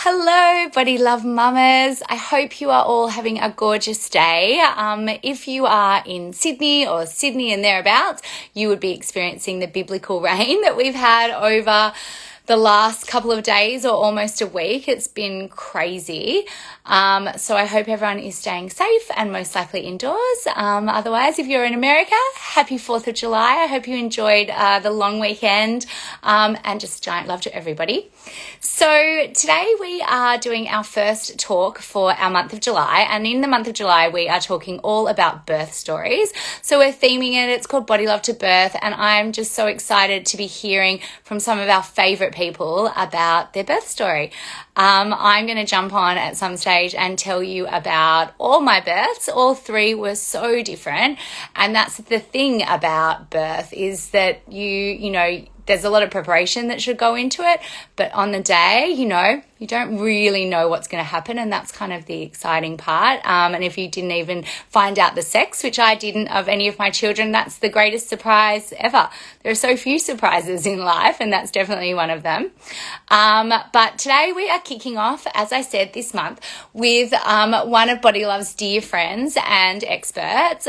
Hello, Body Love Mamas. I hope you are all having a gorgeous day. If you are in Sydney or Sydney and thereabouts, you would be experiencing the biblical rain that we've had over the last couple of days or almost a week. It's been crazy. So I hope everyone is staying safe and most likely indoors. Otherwise, if you're in America, happy 4th of July. I hope you enjoyed the long weekend and just giant love to everybody. So today we are doing our first talk for our month of July, and in the month of July we are talking all about birth stories. So we're theming it. It's called Body Love to Birth, and I'm just so excited to be hearing from some of our favorite people about their birth story. I'm going to jump on at some stage and tell you about all my births. All three were so different, and that's the thing about birth is that you know, there's a lot of preparation that should go into it, but on the day, you don't really know what's going to happen, and that's kind of the exciting part. And if you didn't even find out the sex, which I didn't, of any of my children, that's the greatest surprise ever. There are so few surprises in life, and that's definitely one of them. But today we are kicking off, as I said, this month with one of Body Love's dear friends and experts,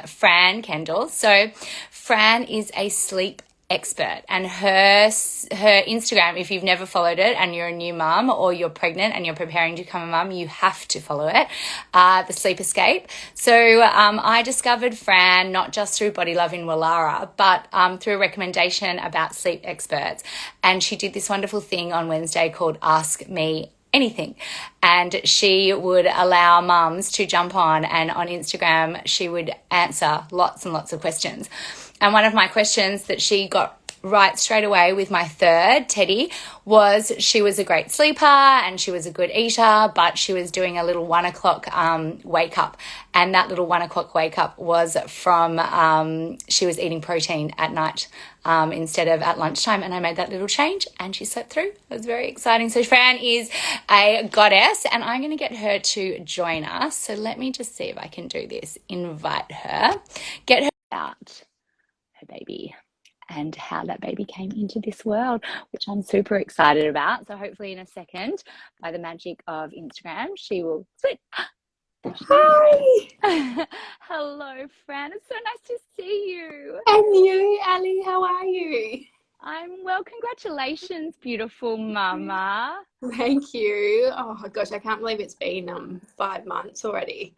Fran Kendall. So Fran is a sleep expert, and her Instagram, if you've never followed it and you're a new mum or you're pregnant and you're preparing to become a mum, you have to follow it, the Sleep Escape. So I discovered Fran not just through Body Love in Wallara, but through a recommendation about sleep experts, and she did this wonderful thing on Wednesday called Ask Me Anything, and she would allow mums to jump on, and on Instagram she would answer lots and lots of questions. And one of my questions that she got right straight away with my third, Teddy, was she was a great sleeper and she was a good eater, but she was doing a little 1 o'clock wake up. And that little 1 o'clock wake up was from she was eating protein at night instead of at lunchtime. And I made that little change and she slept through. It was very exciting. So Fran is a goddess, and I'm going to get her to join us. So let me just see if I can do this. Invite her, get her out. Her baby and how that baby came into this world, which I'm super excited about. So hopefully in a second, by the magic of Instagram, she will switch. Hi. Hello, Fran. It's so nice to see you. And you, Ali, how are you? I'm well. Congratulations, beautiful mama. Thank you. Oh my gosh, I can't believe it's been 5 months already.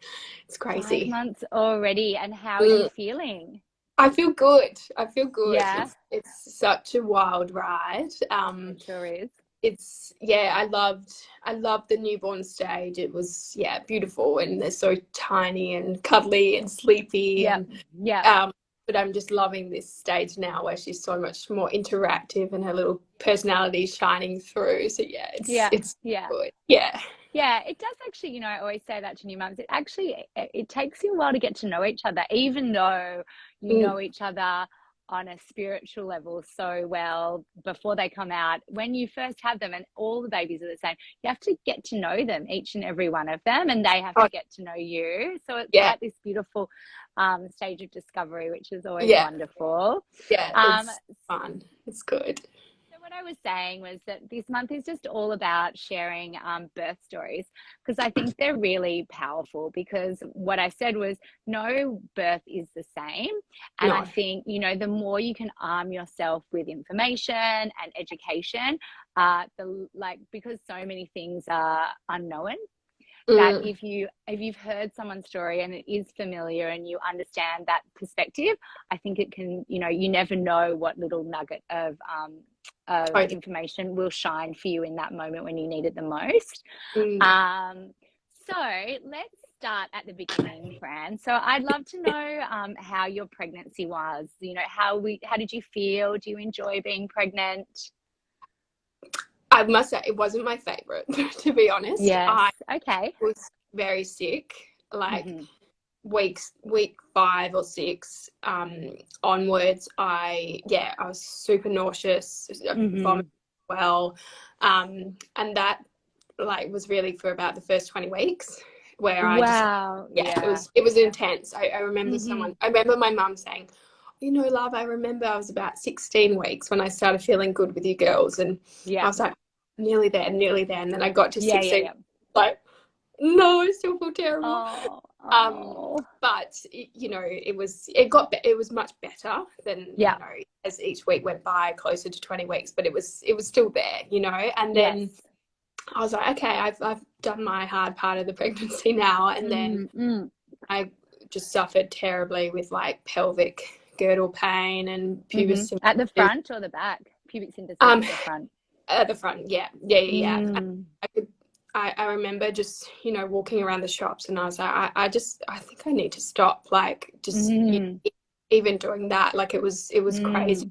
It's 5 crazy. months already. And how are you feeling? I feel good. I feel good. Yeah, It's such a wild ride. it sure is. I loved the newborn stage. It was beautiful, and they're so tiny and cuddly and sleepy Yeah, and yeah, but I'm just loving this stage now where she's so much more interactive and her little personality is shining through. So yeah, it's yeah. good. Yeah. Yeah, it does actually, I always say that to new mums. It takes you a while to get to know each other, even though you Mm, know each other on a spiritual level so well before they come out. When you first have them, and all the babies are the same, you have to get to know them, each and every one of them, and they have oh, to get to know you. So it's yeah. like this beautiful stage of discovery, which is always Yeah. wonderful. Yeah. Um, It's fun. It's good. so what I was saying was that this month is just all about sharing birth stories, because I think they're really powerful, because what I said was no birth is the same. And I No. think, the more you can arm yourself with information and education, because so many things are unknown, that Mm, if you've heard someone's story and it is familiar and you understand that perspective, I think it can, you never know what little nugget of totally. information will shine for you in that moment when you need it the most. Mm. Um, so let's start at the beginning, Fran. So I'd love to know how your pregnancy was. How did you feel? Do you enjoy being pregnant? I must say it wasn't my favorite, to be honest. Yes. I Okay. was very sick, like Mm-hmm. week 5 or 6 onwards. I was super nauseous, Mm-hmm. vomit well, and that like was really for about the first 20 weeks where I just Wow. it Yeah. was intense. I remember Mm-hmm. my mum saying, love, I remember I was about 16 weeks when I started feeling good with you girls, and I Yeah. was like, nearly there, nearly there. And then I got to Yeah, 16, yeah. like, no, I still feel terrible. Oh, Um, oh. but you know, it was much better than, Yeah. you know, as each week went by, closer to 20 weeks, but it was still there, you know. And then Yes. I was like, okay, I've done my hard part of the pregnancy now. And then I just suffered terribly with like pelvic girdle pain and pubis symptoms. At the front or the back? Pubic symphysis at the front. At the front, yeah. Mm. I remember just, you know, walking around the shops, and I was like, I think I need to stop, like, just even doing that. Like, it was crazy.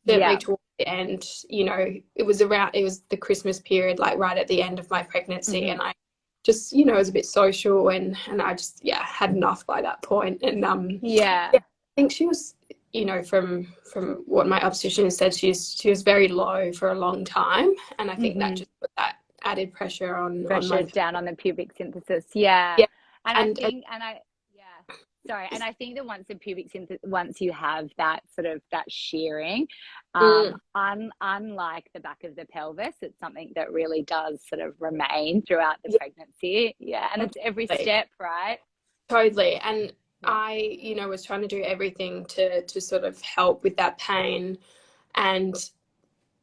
Certainly Yeah. towards the end, you know, it was the Christmas period, like right at the end of my pregnancy, and I just, you know, was a bit social, and I just, yeah, had enough by that point. And Yeah. I think she was, you know, from what my obstetrician said, she was very low for a long time, and I think that just put that added pressure on my down on the pubic symphysis. Yeah. yeah. And And I think that once the pubic symphysis, once you have that sort of that shearing, unlike the back of the pelvis, it's something that really does sort of remain throughout the pregnancy. Yeah. And it's every step, right? Totally. And I, you know, was trying to do everything to sort of help with that pain. And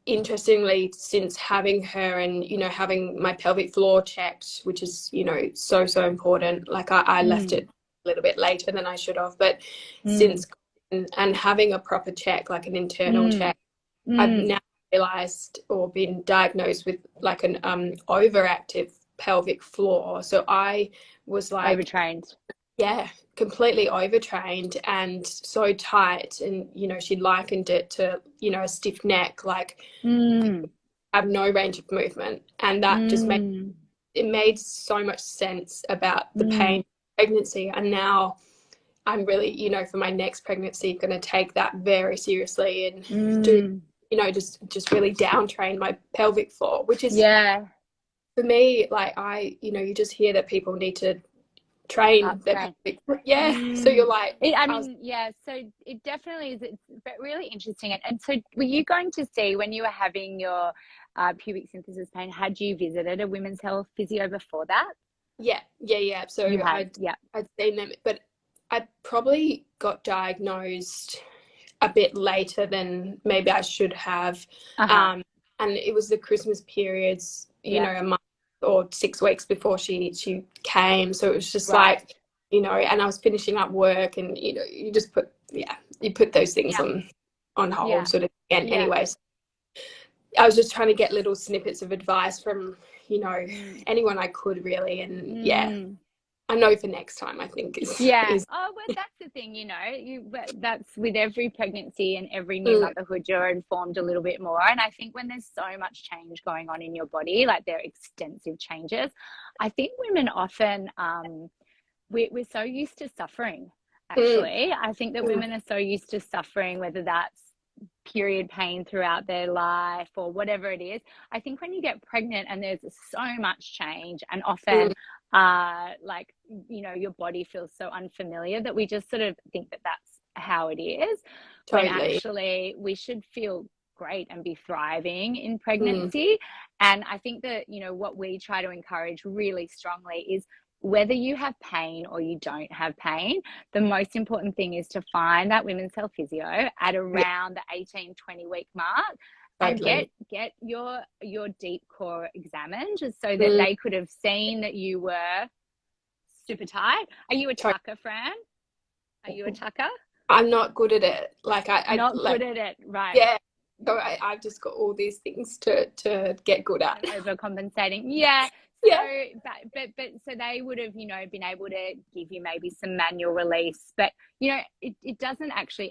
interestingly, since having her and, you know, having my pelvic floor checked, which is, you know, so important, like I left it a little bit later than I should have, but since and having a proper check, like an internal check, I've now realized or been diagnosed with like an overactive pelvic floor. So I was like overtrained. Yeah, completely overtrained and so tight. And, you know, she likened it to, you know, a stiff neck, like have no range of movement. And that just made so much sense about the pain of pregnancy. And now I'm really, you know, for my next pregnancy, going to take that very seriously and do, you know, just really down train my pelvic floor, which is for me, like you know, you just hear that people need to train their pelvic. So you're like, so it definitely is. It's really interesting. And so were you going to see, when you were having your pubic symphysis pain, had you visited a women's health physio before that? Yeah. So I'd seen them, but I probably got diagnosed a bit later than maybe I should have. And it was the Christmas periods, you know, a month or 6 weeks before she came. So it was just like, you know, and I was finishing up work, and, you know, you just put those things on hold sort of again. Anyway, so I was just trying to get little snippets of advice from, you know, anyone I could really. And I know for next time, I think is oh, well, that's the thing, you know, that's with every pregnancy and every new motherhood, you're informed a little bit more. And I think when there's so much change going on in your body, like there are extensive changes, I think women often we're so used to suffering. Actually, I think that women are so used to suffering, whether that's period pain throughout their life or whatever it is. I think when you get pregnant and there's so much change, and often like, you know, your body feels so unfamiliar, that we just sort of think that that's how it is. When actually we should feel great and be thriving in pregnancy. And I think that, you know, what we try to encourage really strongly is, whether you have pain or you don't have pain, the most important thing is to find that women's health physio at around the 18-20 week mark, and get your deep core examined, just so that they could have seen that you were super tight. Are you a tucker, Fran? Are you a tucker? I'm not good at it. Like I'm not good at it, right? Yeah. So I've just got all these things to get good at. Overcompensating. Yeah. So, but so they would have, you know, been able to give you maybe some manual release, but, you know, it doesn't actually,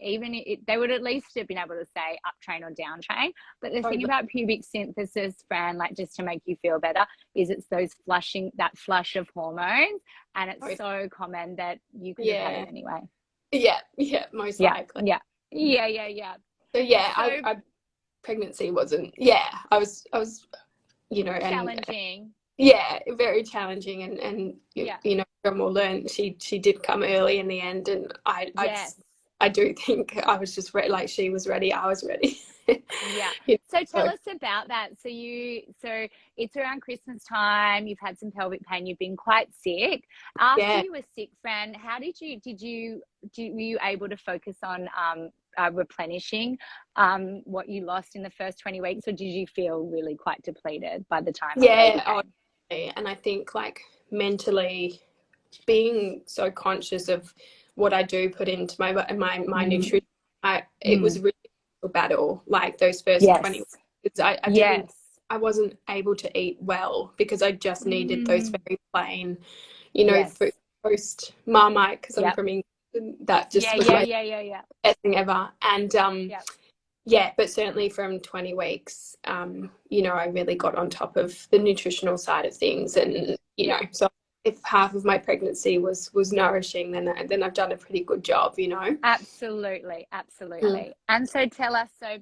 they would at least have been able to say up train or down train. But the thing about pubic symphysis, Fran, like, just to make you feel better, is it's that flush of hormones, and it's so common that you could have had it anyway. Most likely. So I pregnancy wasn't I was, you know, challenging. Very challenging, and you know, from all learn, she did come early in the end, and I I do think I was just ready, like she was ready, I was ready. Yeah. So tell us about that. So it's around Christmas time. You've had some pelvic pain. You've been quite sick. After you were sick, Fran, how were you able to focus on replenishing what you lost in the first 20 weeks, or did you feel really quite depleted by the time? Yeah, and I think like mentally being so conscious of what I do put into my nutrition, it was really a battle, like those first 20 weeks. I wasn't able to eat well because I just needed those very plain, food post Marmite, because I'm from England. That just was my best thing ever. And but certainly from 20 weeks, I really got on top of the nutritional side of things, and so if half of my pregnancy was nourishing, then I've done a pretty good job, Absolutely. And so tell us, so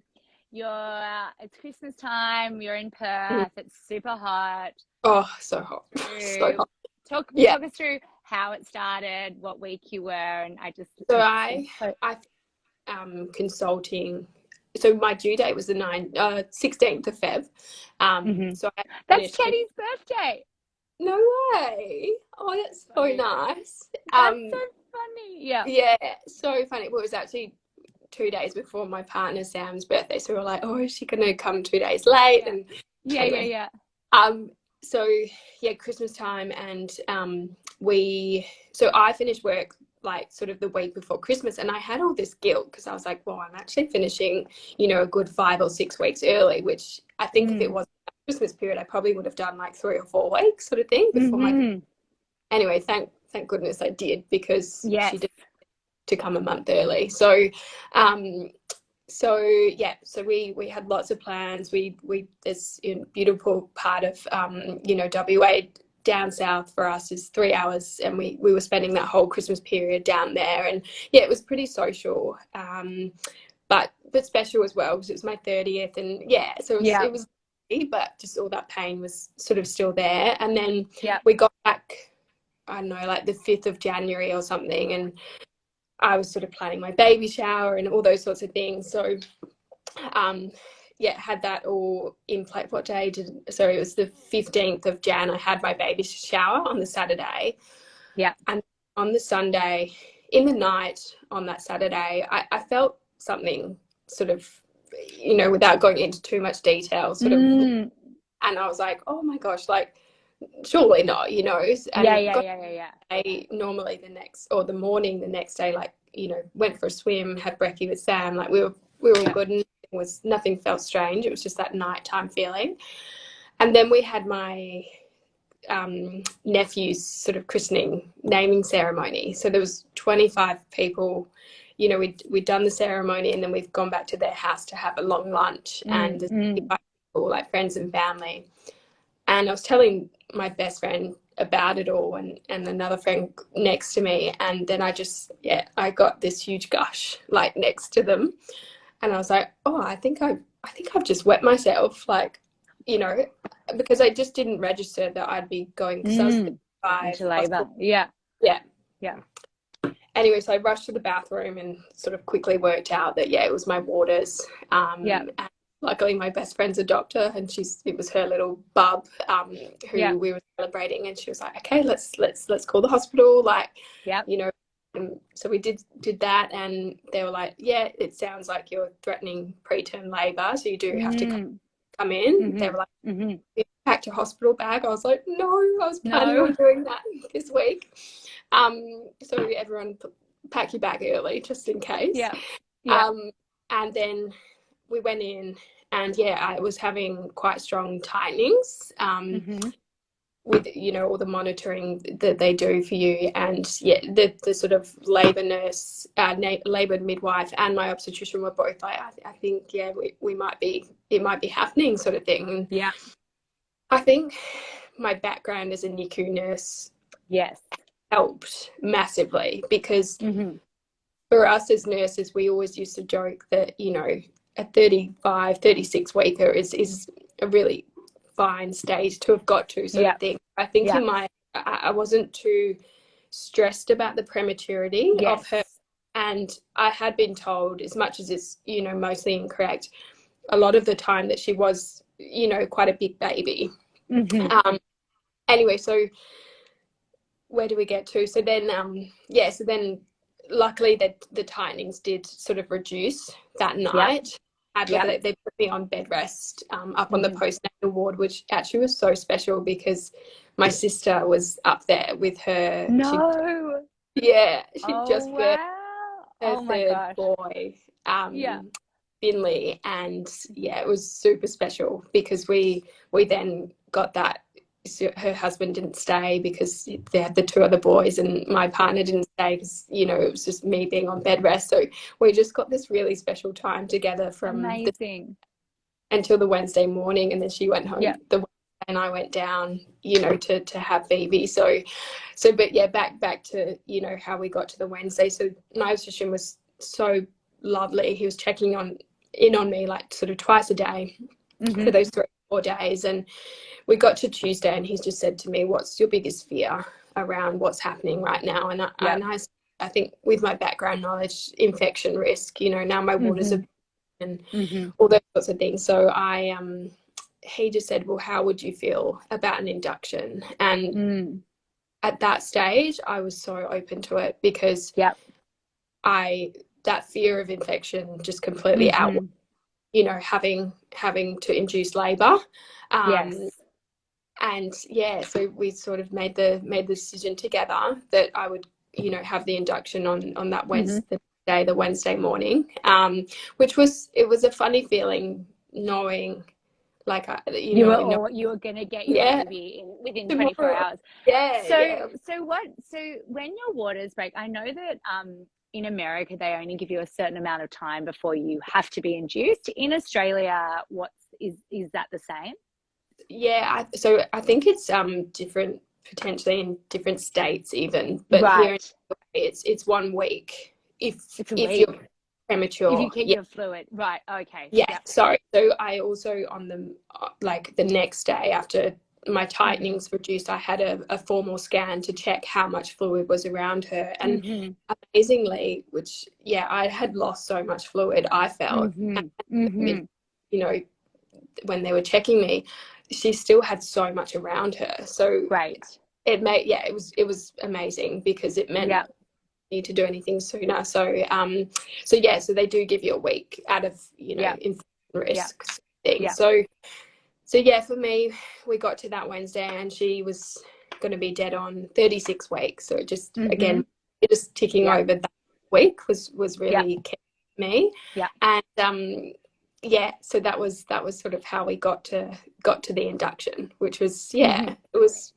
it's Christmas time, you're in Perth, it's super hot. Oh, so hot. So hot. Talk us through how it started, what week you were, and I consulting. So my due date was the 16th of Feb. So that's Teddy's birthday. No way. Oh, that's so nice. That's so funny. Yeah, so funny. Well, it was actually 2 days before my partner Sam's birthday, so we were like, oh, is she gonna come 2 days late? And anyway. So Christmas time, and so I finished work like sort of the week before Christmas, and I had all this guilt because I was like, well, I'm actually finishing, a good 5 or 6 weeks early, which I think if it wasn't Christmas period, I probably would have done like 3 or 4 weeks sort of thing before my. Anyway, thank goodness I did, because she did to come a month early. So we had lots of plans. We this beautiful part of WA down south for us is 3 hours, and we were spending that whole Christmas period down there, and it was pretty social, but special as well, because it was my 30th, and so it was but just all that pain was sort of still there. And then we got back, I don't know, like the 5th of January or something, and I was sort of planning my baby shower and all those sorts of things. So had that all in place. What day so it was the 15th of Jan, I had my baby shower on the Saturday. And on the Sunday, in the night on that Saturday, I felt something sort of, without going into too much detail, sort of, and I was like, oh my gosh, like, surely not, and normally the morning the next day, like, went for a swim, had brekkie with Sam, like we were all good, and nothing felt strange. It was just that nighttime feeling. And then we had my nephew's sort of christening naming ceremony, so there was 25 people. We'd done the ceremony, and then we've gone back to their house to have a long lunch, and people, like friends and family. And I was telling my best friend about it all, and another friend next to me, and then I got this huge gush like next to them, and I was like, oh, I think I've just wet myself, like, because I just didn't register that I'd be going, because I was into labor. Anyway, so I rushed to the bathroom and sort of quickly worked out that it was my waters. And luckily my best friend's a doctor, and it was her little bub who we were celebrating, and she was like, okay, let's call the hospital, like, so we did that, and they were like, it sounds like you're threatening preterm labor, so you do have to come in. They were like, packed your hospital bag. I was like, no, I was planning on doing that this week. So everyone pack your bag early just in case. And then we went in, and I was having quite strong tightenings with all the monitoring that they do for you, and the sort of labor nurse, labor midwife, and my obstetrician were both like, I think it might be happening, sort of thing. I think my background as a NICU nurse helped massively, because for us as nurses, we always used to joke that a 35, 36 weeker is a really fine stage to have got to, sort of thing. I think I wasn't too stressed about the prematurity of her And I had been told, as much as it's, you know, mostly incorrect, a lot of the time that she was, you know, quite a big baby. Anyway, so where do we get to? So then, so then luckily the tightenings did sort of reduce that night. They put me on bed rest up on the postnatal ward, which actually was so special because my sister was up there with her. No. She just birthed her third gosh. boy, Finley, and it was super special because we then got that. So her husband didn't stay because they had the two other boys, and my partner didn't stay because, you know, it was just me being on bed rest. So we just got this really special time together from until the Wednesday morning, and then she went home the Wednesday and I went down, you know, to have Vivi. But back to, you know, how we got to the Wednesday. So my obstetrician was so lovely. He was checking in on me like sort of twice a day for those 3 or 4 days, and we got to Tuesday and he's just said to me, what's your biggest fear around what's happening right now? And I think with my background knowledge, infection risk, you know, now my waters are and all those sorts of things. So he just said, well, how would you feel about an induction? And at that stage, I was so open to it because that fear of infection just completely outweighed, you know, having to induce labour. And so we sort of made the decision together that I would, you know, have the induction on that Wednesday, the Wednesday morning, which was a funny feeling knowing, like, you were going to get your baby within 24 hours. So when your waters break, I know that in America they only give you a certain amount of time before you have to be induced. In Australia, is that the same? So I think it's different potentially in different states even, but here in it's 1 week if you're premature. If you keep your fluid, right? Okay. Sorry. So I also on the next day after my tightenings reduced, I had a formal scan to check how much fluid was around her, and amazingly, I had lost so much fluid, I felt, you know, when they were checking me, she still had so much around her. So it made it was amazing because it meant need to do anything sooner. So so they do give you a week out of, you know, infection risk things. So for me, we got to that Wednesday and she was going to be dead on 36 weeks. So it just again, just ticking over that week was really kept me. And so that was sort of how we got to the induction, which was it was,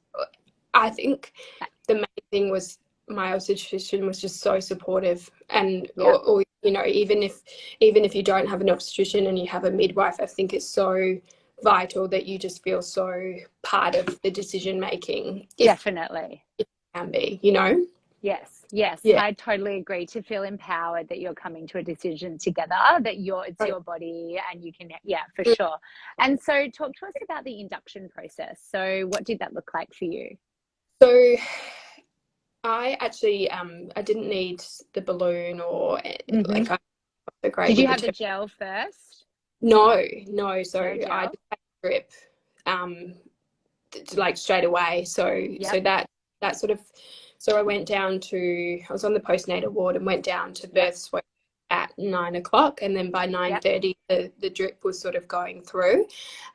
I think the main thing was my obstetrician was just so supportive, and or you know, even if you don't have an obstetrician and you have a midwife, I think it's so vital that you just feel so part of the decision making. Definitely. It can be, you know. Yes, I totally agree. To feel empowered that you're coming to a decision together, that it's your body and you can, for sure. And so talk to us about the induction process. So what did that look like for you? So I actually, I didn't need the balloon or like, I'm so great. Did you have the gel first? No. So I just had a drip, like straight away. So that sort of. So I was on the postnatal ward and went down to birth suite at 9 o'clock. And then by 9:30, the drip was sort of going through.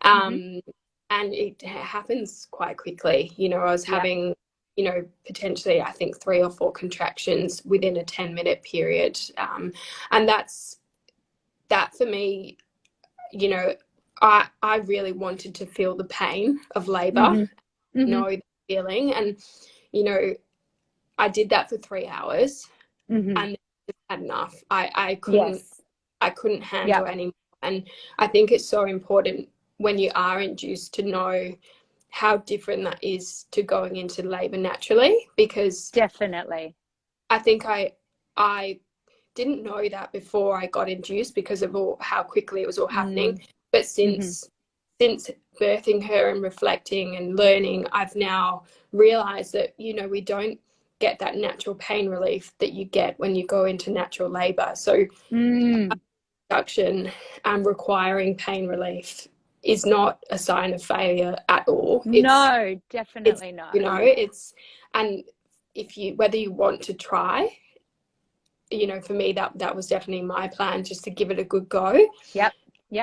And it happens quite quickly. You know, I was having, you know, potentially, I think 3 or 4 contractions within a 10-minute period. And that for me, you know, I really wanted to feel the pain of labour, know the feeling. And, you know, I did that for 3 hours and I just had enough. I couldn't handle anymore. And I think it's so important when you are induced to know how different that is to going into labour naturally, because definitely I think I didn't know that before I got induced because of how quickly it was all happening. But since birthing her and reflecting and learning, I've now realised that, you know, we don't get that natural pain relief that you get when you go into natural labor. So induction requiring pain relief is not a sign of failure at all. No, definitely not. You know, it's, and if you, whether you want to try, you know, for me, that was definitely my plan, just to give it a good go. Yep.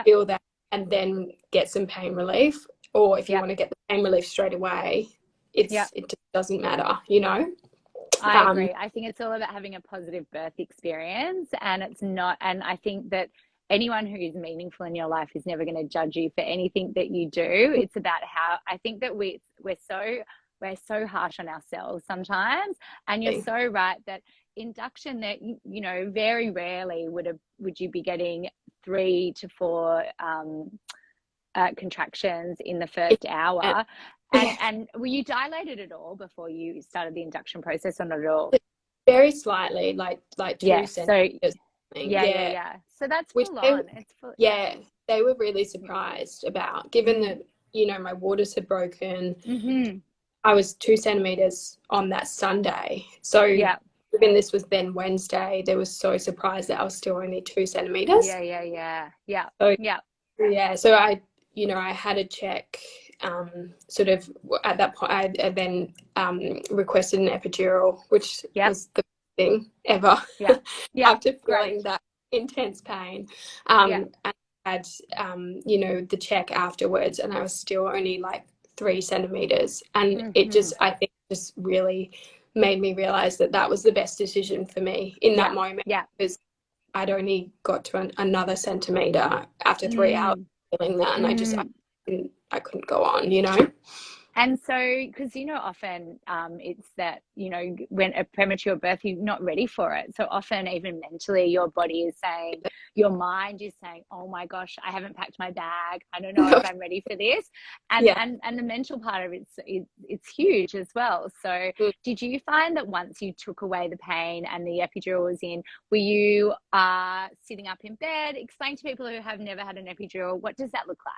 Feel that, and then get some pain relief. Or if you want to get the pain relief straight away, it just doesn't matter, you know. I agree. I think it's all about having a positive birth experience, and it's not, and I think that anyone who is meaningful in your life is never going to judge you for anything that you do. It's about how, I think that we're so harsh on ourselves sometimes. And you're so right that induction, that you know, very rarely would you be getting 3 to 4 contractions in the first hour. And were you dilated at all before you started the induction process, or not at all? Very slightly, like 2 centimeters. Yeah. So that's full on. It's full. Yeah, they were really surprised about, given that, you know, my waters had broken. I was 2 centimeters on that Sunday. So given this was then Wednesday, they were so surprised that I was still only 2 centimeters. So I, you know, I had a check. Sort of at that point, I then requested an epidural, which was the best thing ever. After feeling that intense pain, and I had you know, the check afterwards, and I was still only like 3 centimeters, and it just, I think, just really made me realize that was the best decision for me in that moment, because I'd only got to another centimeter after 3 hours feeling that, and I couldn't go on, you know. And so, because, you know, often it's that, you know, when a premature birth, you're not ready for it. So often, even mentally, your body is saying, your mind is saying, oh my gosh, I haven't packed my bag. I don't know if I'm ready for this. And and the mental part of it's huge as well. So did you find that once you took away the pain and the epidural was in, were you sitting up in bed? Explain to people who have never had an epidural, what does that look like?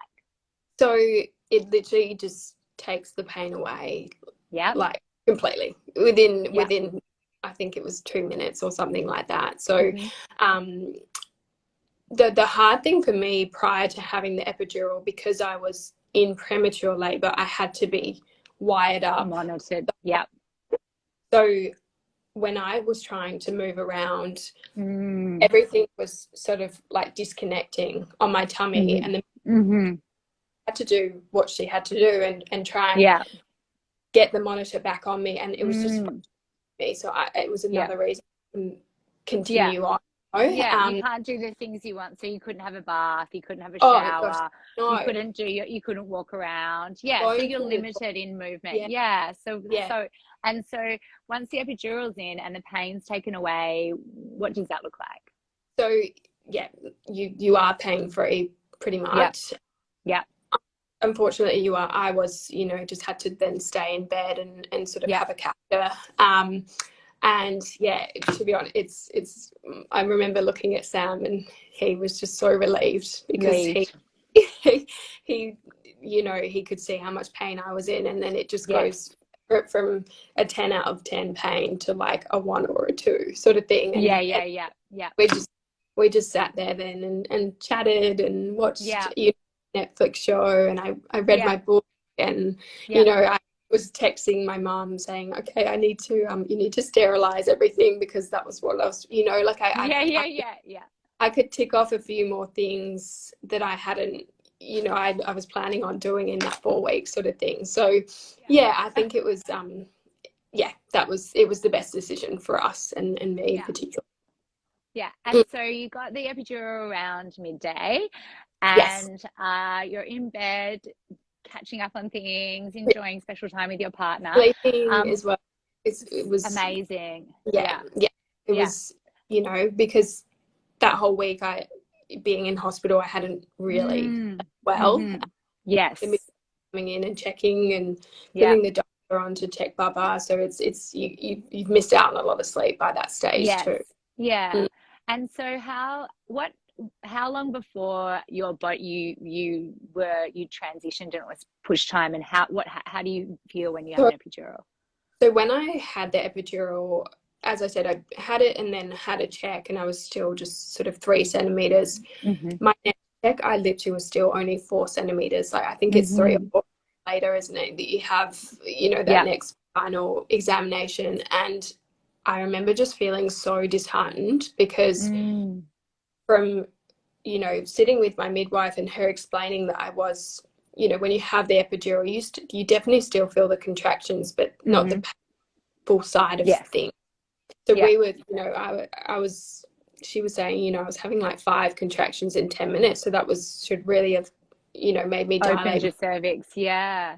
So it literally just takes the pain away, like completely within I think it was 2 minutes or something like that. So the hard thing for me prior to having the epidural, because I was in premature labor, I had to be wired up, monitored. So when I was trying to move around, everything was sort of like disconnecting on my tummy, and then had to do what she had to do and try and get the monitor back on me, and it was just me. So it was another reason to continue on. You can't do the things you want. So you couldn't have a bath, you couldn't have a shower, you couldn't walk around. So you're limited in movement. So once the epidural's in and the pain's taken away, what does that look like? So you are pain free pretty much. Unfortunately, I was, you know, just had to then stay in bed and sort of have a catheter. And to be honest, it's. I remember looking at Sam, and he was just so relieved, because he, you know, he could see how much pain I was in, and then it just goes from a 10 out of 10 pain to like a 1 or a 2 sort of thing. And we just sat there then and chatted and watched Netflix show, and I read my book, and you know, I was texting my mom saying, okay, I need to you need to sterilize everything, because that was what I was, you know, like I could tick off a few more things that I hadn't, you know, I was planning on doing in that 4 weeks sort of thing. So I think it was it was the best decision for us and me in particular. And so you got the epidural around midday, and you're in bed catching up on things, enjoying special time with your partner. Sleeping as well. It was amazing. It was, you know, because that whole week being in hospital, I hadn't really coming in and checking and putting the doctor on to check Baba. So it's you've missed out on a lot of sleep by that stage too. And so how long before your body you transitioned and it was push time, and how do you feel when you have an epidural? So when I had the epidural, as I said, I had it and then had a check, and I was still just sort of 3 centimeters. My next check, I literally was still only 4 centimeters. Like I think it's 3 or 4 later, isn't it, that you have, that next final examination. And I remember just feeling so disheartened because from, sitting with my midwife and her explaining that I was, when you have the epidural, you definitely still feel the contractions, but not the painful side of things. So we were, she was saying, I was having like 5 contractions in 10 minutes. So that should really have, made me dilate. Opened your cervix, yeah.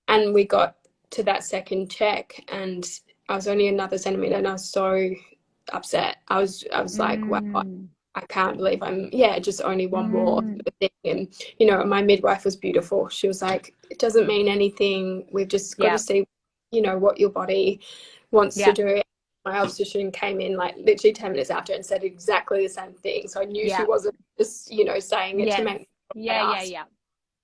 And we got to that second check and I was only another centimeter and I was so upset. I was like, wow, I can't believe I'm, just only one more thing. And, my midwife was beautiful. She was like, it doesn't mean anything. We've just got to see, what your body wants to do. My obstetrician came in like literally 10 minutes after and said exactly the same thing. So I knew she wasn't just, saying it to make me yeah.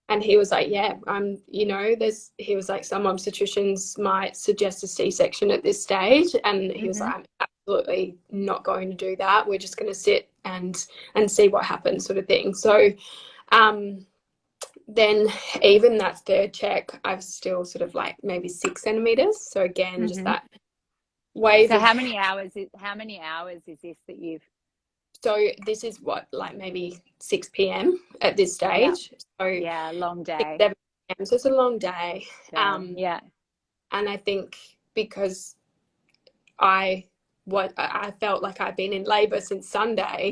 And he was like, he was like, some obstetricians might suggest a C-section at this stage. And he was like, I'm absolutely not going to do that. We're just going to sit and see what happens, sort of thing. So then even that third check, I've still sort of like maybe 6 centimeters. So again, just that wave. So how many hours is this that you've? So this is what, like maybe 6 p.m. at this stage. So long day. 6, 7 p.m. So it's a long day. And I think because I felt like I'd been in labour since Sunday.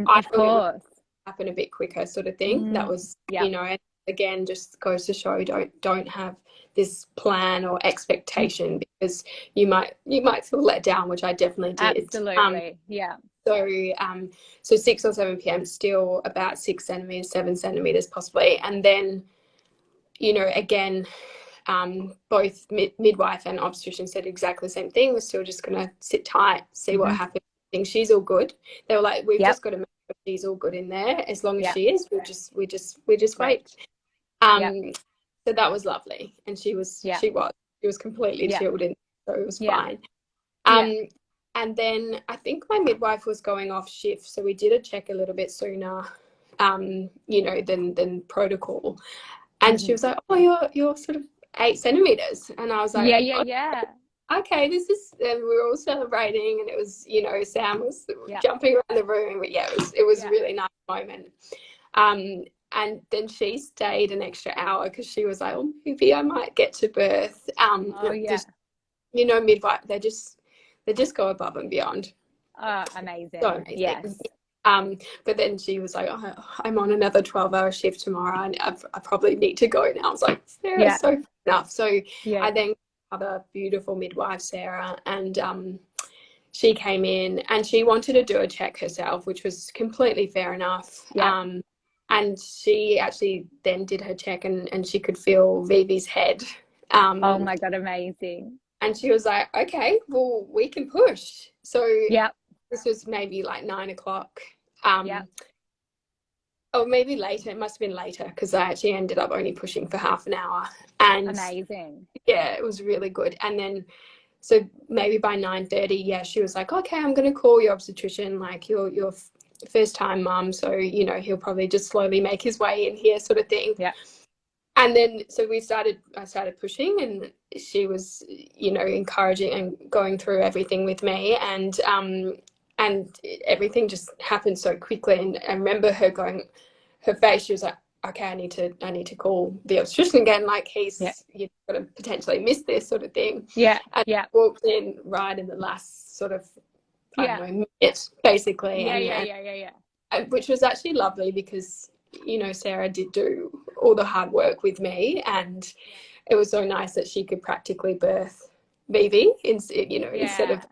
Of course. It would happen a bit quicker, sort of thing. That was, and again, just goes to show don't have this plan or expectation because you might feel let down, which I definitely did. Absolutely, So 6 or 7 p.m. still about 6 centimeters, 7 centimeters possibly, and then again. Both midwife and obstetrician said exactly the same thing. We're still just going to sit tight, see what happens. I think she's all good. They were like, we've just got to make sure she's all good in there. As long as she is, we just wait. So that was lovely, and she was completely chilled in, so it was fine. And then I think my midwife was going off shift, so we did a check a little bit sooner, than protocol. And she was like, "Oh, you're sort of 8 centimeters," and I was like, okay, this is." And we were all celebrating, and it was, Sam was jumping around the room. But it was a really nice moment. And then she stayed an extra hour because she was like, "Oh, maybe I might get to birth." Midwife, they just go above and beyond. Oh, amazing! So amazing. Yes. But then she was like, "Oh, I'm on another 12-hour shift tomorrow and I probably need to go now." I was like, "Sarah, so fair enough." So I then got another beautiful midwife, Sarah, and she came in and she wanted to do a check herself, which was completely fair enough. And she actually then did her check and she could feel Vivi's head. Oh my God, amazing. And she was like, "Okay, well, we can push." So this was maybe like 9 o'clock. Or maybe later. It must have been later because I actually ended up only pushing for half an hour. And amazing. Yeah, it was really good. And then, so maybe by 9:30, she was like, "Okay, I'm going to call your obstetrician. Like your first time mum, so he'll probably just slowly make his way in here," sort of thing. And then so I started pushing, and she was encouraging and going through everything with me, and everything just happened so quickly. And I remember her face, she was like, "Okay, I need to call the obstetrician again, like he's you've got to potentially miss this," sort of thing. And walked in right in the last sort of I don't know, minute, basically. Which was actually lovely because Sarah did do all the hard work with me, and it was so nice that she could practically birth Vivi instead of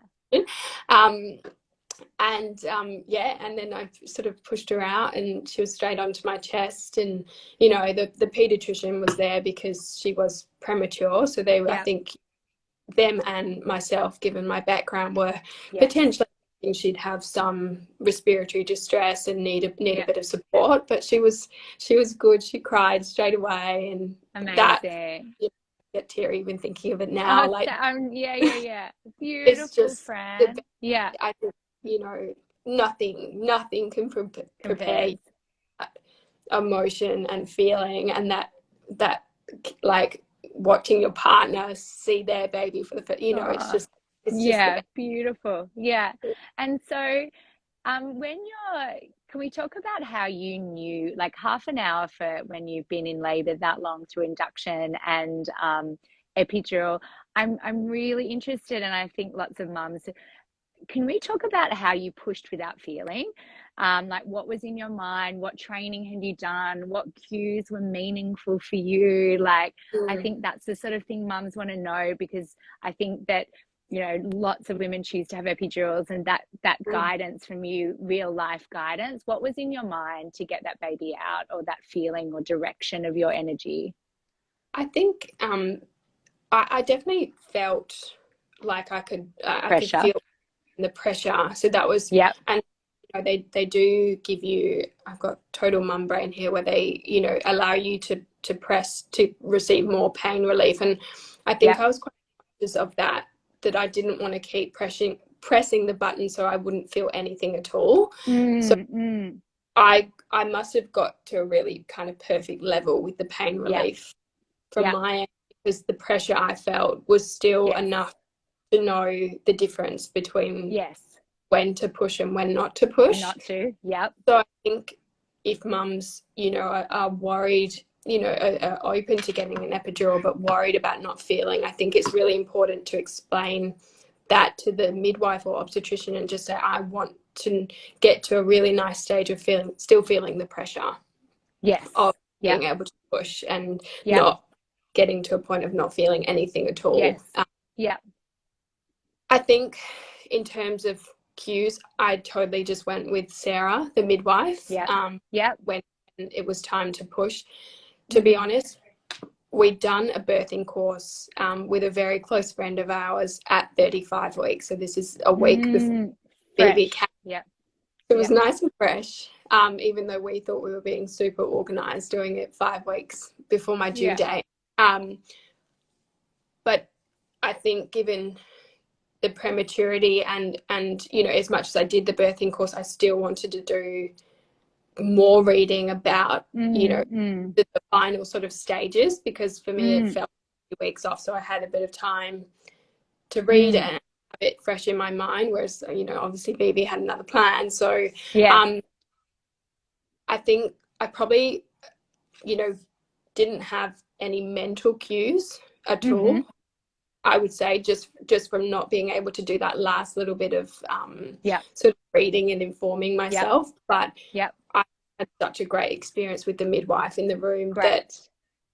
and then I sort of pushed her out and she was straight onto my chest, and the pediatrician was there because she was premature, so they were I think them and myself, given my background, were potentially thinking she'd have some respiratory distress and need a bit of support. But she was good. She cried straight away, and amazing. get teary even thinking of it now. Oh, Like, yeah. it's Beautiful, just Fran. Yeah. I think, you know, nothing can prepare Compares. that emotion and feeling, and that like watching your partner see their baby for the first, you know, Oh, it's just the yeah, best. beautiful. Yeah. And so, can we talk about how you knew, like half an hour for when you've been in labor that long through induction and epidural? I'm really interested, and I think lots of mums. Can we talk about how you pushed without feeling? Like what was in your mind? What training had you done? What cues were meaningful for you? Like, I think that's the sort of thing mums want to know, because I think that, you know, lots of women choose to have epidurals, and that guidance from you, real life guidance, what was in your mind to get that baby out, or that feeling or direction of your energy? I think I definitely felt like I could Pressure. feel the pressure. So that was, Yep. and you know, they do give you, I've got total mum brain here, where they, you know, allow you to press to receive more pain relief. And I think Yep. I was quite conscious of that I didn't want to keep pressing the button so I wouldn't feel anything at all. So I must have got to a really kind of perfect level with the pain Yep. relief from Yep. my end, because the pressure I felt was still Yes. enough to know the difference between Yes. when to push and when not to push. Not to. Yep. So I think if mums, you know, are worried, you know, are open to getting an epidural but worried about not feeling, I think it's really important to explain that to the midwife or obstetrician and just say, I want to get to a really nice stage of still feeling the pressure Yes. of Yep. being able to push, and Yep. not getting to a point of not feeling anything at all. Yes. Yep. I think in terms of cues, I totally just went with Sarah, the midwife, Yep. Yep. when it was time to push. To be honest, we'd done a birthing course with a very close friend of ours at 35 weeks. So this is a week before baby Fresh. came. Yep. It was nice and fresh, even though we thought we were being super organized doing it 5 weeks before my due date. But I think given the prematurity and you know, as much as I did the birthing course, I still wanted to do more reading about you know, the final sort of stages, because for me it felt 2 weeks off, so I had a bit of time to read it and have it fresh in my mind, whereas, you know, obviously Bibi had another plan. So I think I probably, you know, didn't have any mental cues at all. I would say just from not being able to do that last little bit of sort of reading and informing myself. But I had such a great experience with the midwife in the room that,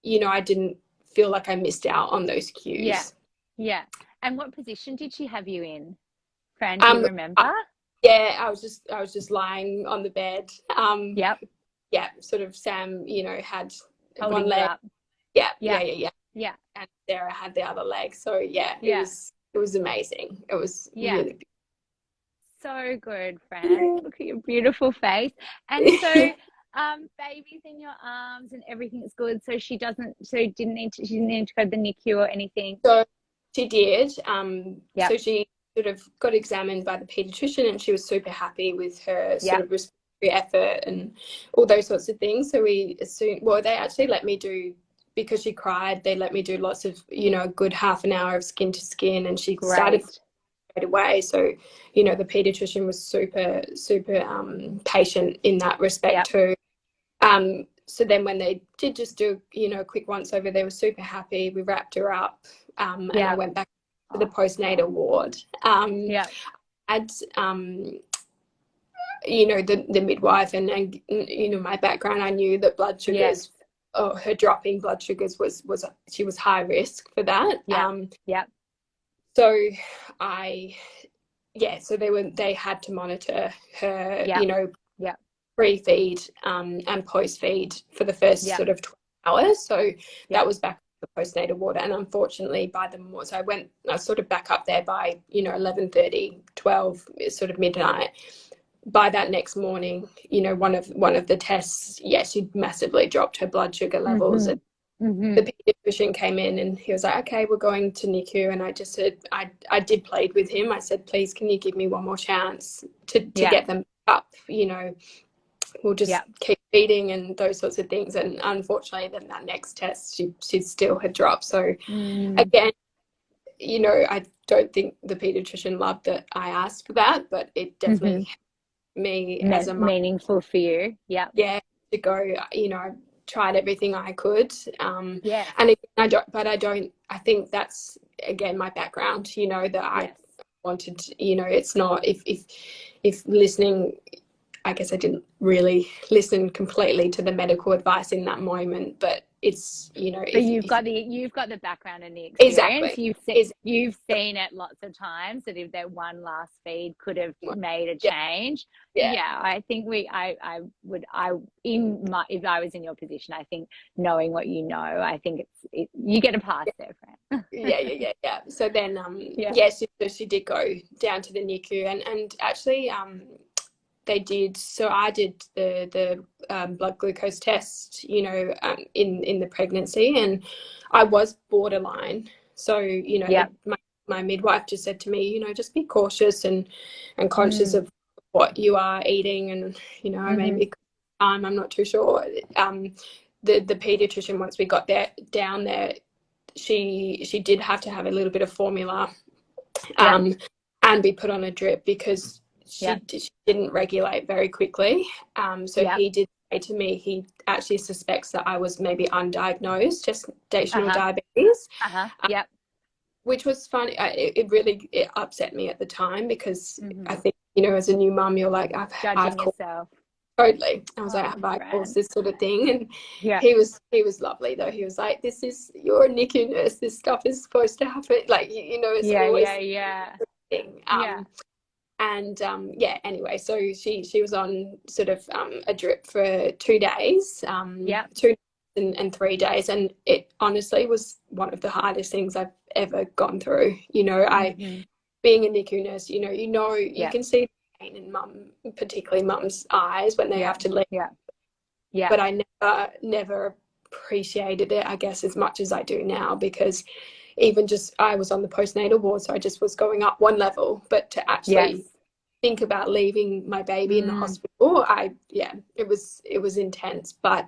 you know, I didn't feel like I missed out on those cues. Yeah. And what position did she have you in, Fran? Do you remember? I was just lying on the bed. Yeah, sort of Sam, you know, had holding one leg. Up. Yeah. And Sarah had the other leg. So it was amazing. It was really beautiful. So good, Fran. Look at your beautiful face. And so baby's in your arms and everything's good. So she didn't need to go to the NICU or anything. So she did. So she sort of got examined by the pediatrician, and she was super happy with her sort of respiratory effort and all those sorts of things. So we assumed, well, they actually let me do, because she cried, they let me do lots of, you know, a good half an hour of skin to skin, and she started straight away. So, you know, the pediatrician was super patient in that respect too. So then when they did just do, you know, a quick once over, they were super happy. We wrapped her up, and I went back to the postnatal ward. Had you know, the midwife and you know, my background, I knew that blood sugars, her dropping blood sugars was she was high risk for that. So so they had to monitor her, you know, pre-feed and post-feed for the first sort of 12 hours. So that was back the postnatal ward, and unfortunately by the morning, so I was sort of back up there by, you know, 11:30, 12, sort of midnight. By that next morning, you know, one of the tests, she'd massively dropped her blood sugar levels. the pediatrician came in and he was like, okay, we're going to NICU. And I just said, I did plead with him. I said, please, can you give me one more chance to get them up? You know, we'll just keep feeding and those sorts of things. And unfortunately, then that next test, she still had dropped. So again, you know, I don't think the pediatrician loved that I asked for that, but it definitely me as a mum, meaningful for you. Yeah to go, you know, I tried everything I could, and I think that's again my background, you know, that I wanted to, you know, it's not if listening, I guess I didn't really listen completely to the medical advice in that moment, but it's, you know, but you've got the background and the experience. Exactly. You've seen it lots of times that if that one last feed could have made a change. I think if I was in your position, I think knowing what you know, I think you get a pass there, Fran. yeah. So then so she did go down to the NICU and actually they did. So I did the blood glucose test, you know, in the pregnancy, and I was borderline. So, you know, my midwife just said to me, you know, just be cautious and conscious of what you are eating, and you know, maybe I'm not too sure. The pediatrician, once we got down there, she did have to have a little bit of formula, and be put on a drip because she didn't regulate very quickly. So he did say to me he actually suspects that I was maybe undiagnosed gestational diabetes. Which was funny. It really upset me at the time because I think, you know, as a new mum, you're like, I've yourself. Totally. I was like, have I caused this sort of thing? And he was lovely though. He was like, you're a NICU nurse. This stuff is supposed to happen. Like, you know, it's always thing. And anyway, so she was on sort of a drip for 2 days, 2 and 3 days, and it honestly was one of the hardest things I've ever gone through. You know, being a NICU nurse, you know, you can see the pain in particularly mum's eyes when they have to leave. But I never appreciated it, I guess, as much as I do now, because even just I was on the postnatal ward, so I just was going up one level, but to actually think about leaving my baby in the hospital, it was intense. But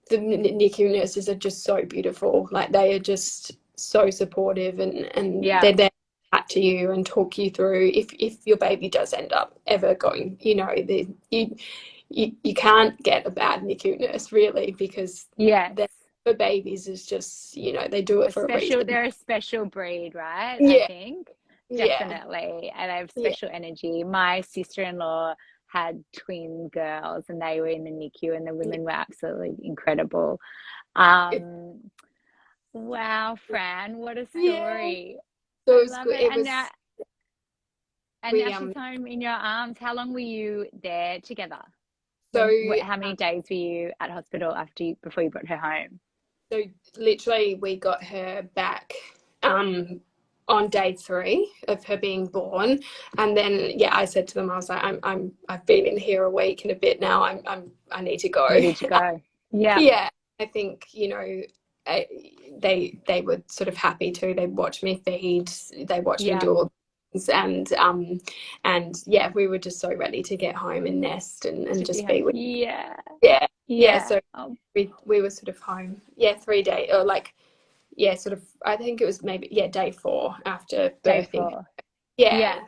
the NICU nurses are just so beautiful. Like, they are just so supportive, and they're there to chat to you and talk you through if your baby does end up ever going, you know, you can't get a bad NICU nurse really, because for babies is just, you know, they do it for a reason. They're a special breed, right? I think definitely, and they have special energy. My sister-in-law had twin girls, and they were in the NICU, and the women were absolutely incredible. Wow, Fran, what a story! So it was good. And now she's home in your arms. How long were you there together? So how many days were you at hospital before you brought her home? So literally we got her back on day 3 of her being born, and then I said to them, I was like, I've been in here a week and a bit now. I need to go. Ready to go. I think, you know, they were sort of happy too. They watched me feed. They watched me do all things, and we were just so ready to get home and nest and just be with. So we were sort of home 3 days, or like sort of, I think it was maybe day 4 after birthing.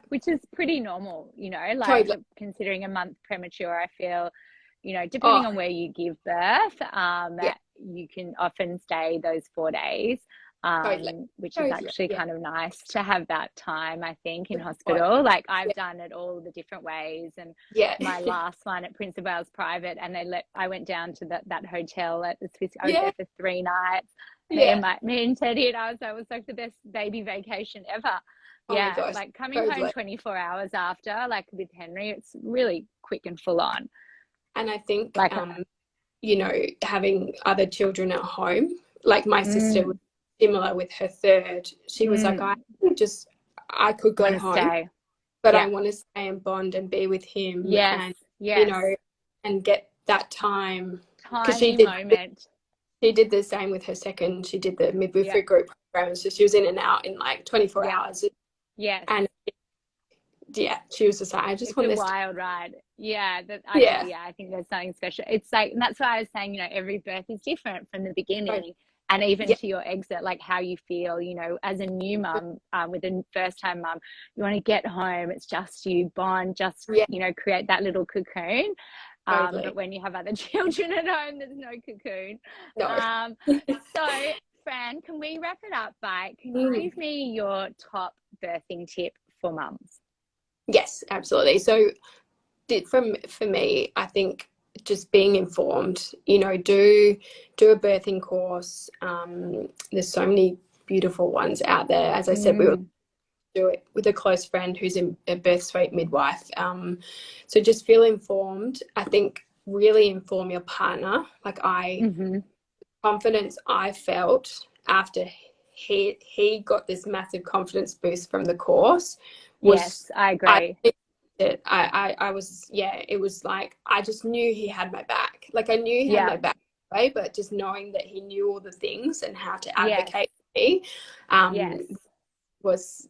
Which is pretty normal, you know, like totally. Considering a month premature, I feel, you know, depending on where you give birth, you can often stay those 4 days, which is actually kind of nice to have that time, I think, in hospital. Like, I've done it all the different ways, and my last one at Prince of Wales Private, and I went down to that hotel at the Swiss. I was there for 3 nights. Me and Teddy, and I was like the best baby vacation ever. Like coming home 24 hours after, like with Henry, it's really quick and full on. And I think, like, you know, having other children at home, like my sister was similar with her 3rd. She was like, I could go home, but I want to stay and bond and be with him. You know, and get that time. Tiny moment. she did the same with her second. She did the midwifery group program, so she was in and out in like 24 hours. Yes. And yeah, she was just like, I just want this. It's a wild ride. Yeah, I think there's something special. It's like, and that's why I was saying, every birth is different from the beginning, and even to your exit, like how you feel, as a new mum, with a first time mum, you want to get home. It's just you, bond, just create that little cocoon. Totally. But when you have other children at home, there's no cocoon. No. So, Fran, can we wrap it up by, can you give me your top birthing tip for mums? Yes, absolutely. So for me, I think just being informed, do a birthing course. There's so many beautiful ones out there. As I said, we will do it with a close friend who's a birth suite midwife. So just feel informed. I think really inform your partner. Like confidence I felt after he got this massive confidence boost from the course was, yes, I agree. I was, it was like, I just knew he had my back. Like I knew he had my back, right? But just knowing that he knew all the things and how to advocate for me, was,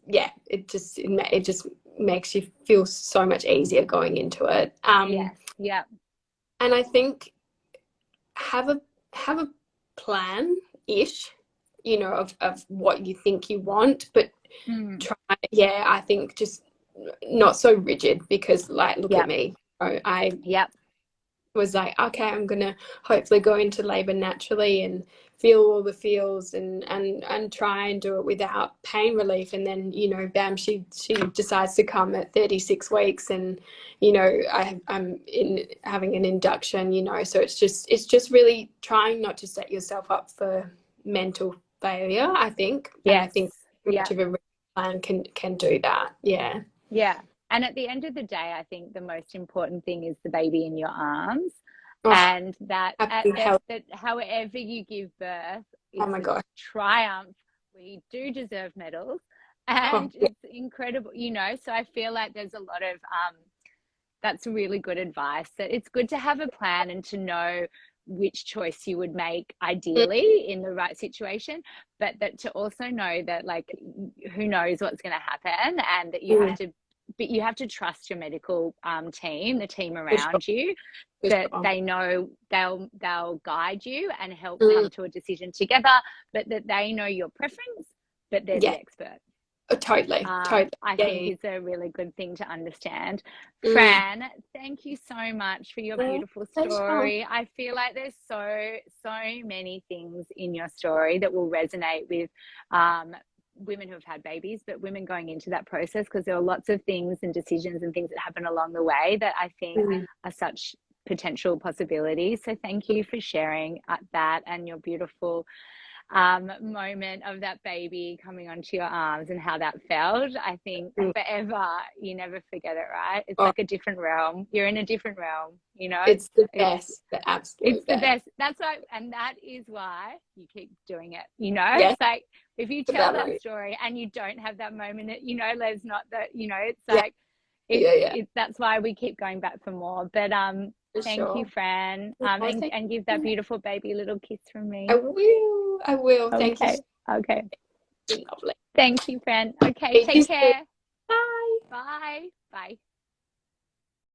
it just makes you feel so much easier going into it. And I think have a plan-ish, of what you think you want, but try, I think just not so rigid, because like, look at me. I was like, okay, I'm gonna hopefully go into labor naturally and feel all the feels and try and do it without pain relief, and then bam, she decides to come at 36 weeks, and I'm in having an induction, so it's just really trying not to set yourself up for mental failure, I think. And I think much of a plan can do that. And at the end of the day, I think the most important thing is the baby in your arms. And that however you give birth, it's a triumph. We do deserve medals, and it's incredible, so I feel like there's a lot of that's really good advice, that it's good to have a plan and to know which choice you would make ideally in the right situation, but that to also know that, like, who knows what's going to happen, and that you have to trust your medical team, the team around you, that they know they'll guide you and help come to a decision together, but that they know your preference, but they're the expert. Totally. I think it's a really good thing to understand. Fran, thank you so much for your beautiful story. I feel like there's so many things in your story that will resonate with women who have had babies, but women going into that process, because there are lots of things and decisions and things that happen along the way that I think are such potential possibilities. So thank you for sharing that, and your beautiful moment of that baby coming onto your arms and how that felt. I think forever, you never forget it, right? It's like a different realm. You're in a different realm, It's the best, the absolute the best. That's why, and that is why you keep doing it, It's like, if you tell that story and you don't have that moment, there's not that, it's like, that's why we keep going back for more. But thank you, Fran, and give that beautiful baby a little kiss from me. I will. Okay. Thank you. Okay. Lovely. Thank you, Fran. Okay, take care. Bye. Bye. Bye.